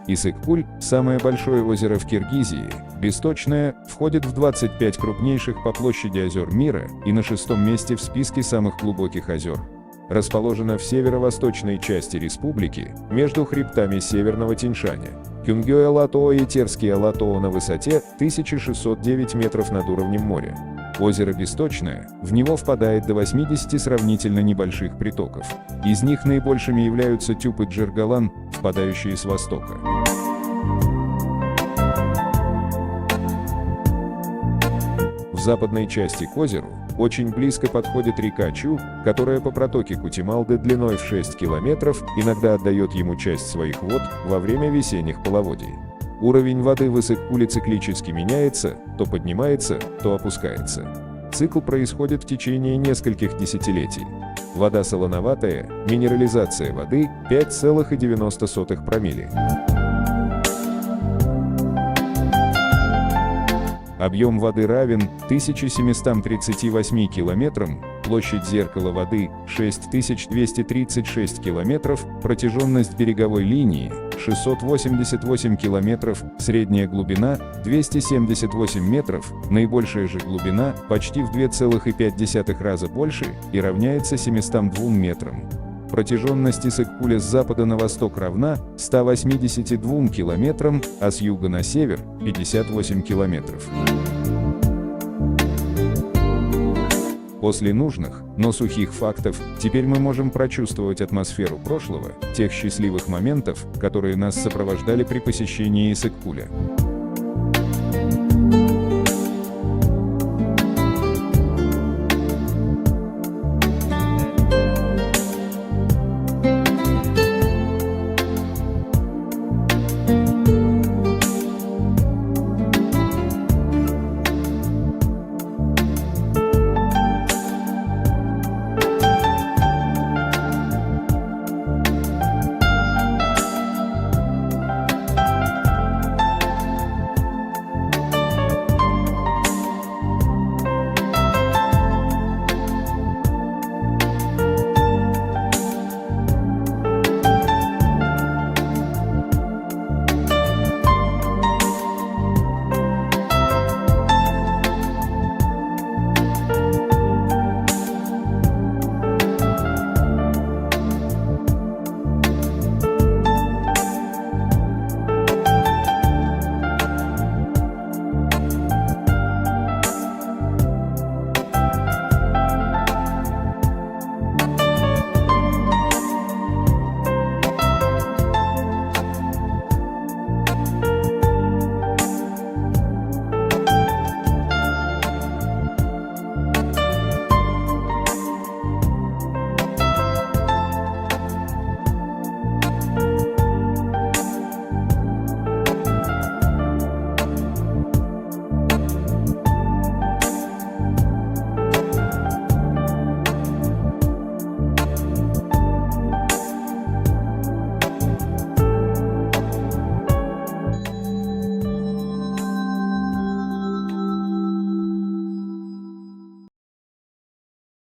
Иссык-Куль – самое большое озеро в Киргизии, бесточное, входит в 25 крупнейших по площади озер мира и на 6-м месте в списке самых глубоких озер. Расположено в северо-восточной части республики, между хребтами Северного Тянь-Шаня. Кюнгёэ-Латоо и Терские-Латоо на высоте 1609 метров над уровнем моря. Озеро бесточное, в него впадает до 80 сравнительно небольших притоков. Из них наибольшими являются Тюп и Джергалан, впадающие с востока. В западной части к озеру очень близко подходит река Чу, которая по протоке Кутималды длиной в 6 километров иногда отдает ему часть своих вод во время весенних половодий. Уровень воды в Иссык-Куле циклически меняется, то поднимается, то опускается. Цикл происходит в течение нескольких десятилетий. Вода солоноватая, минерализация воды 5,90 промилле. Объем воды равен 1738 километрам, площадь зеркала воды 6236 километров, протяженность береговой линии 688 километров, средняя глубина 278 метров, наибольшая же глубина почти в 2,5 раза больше и равняется 702 метрам. Протяженность Иссык-Куля с запада на восток равна 182 километрам, а с юга на север – 58 километров. После нужных, но сухих фактов, теперь мы можем прочувствовать атмосферу прошлого, тех счастливых моментов, которые нас сопровождали при посещении Иссык-Куля.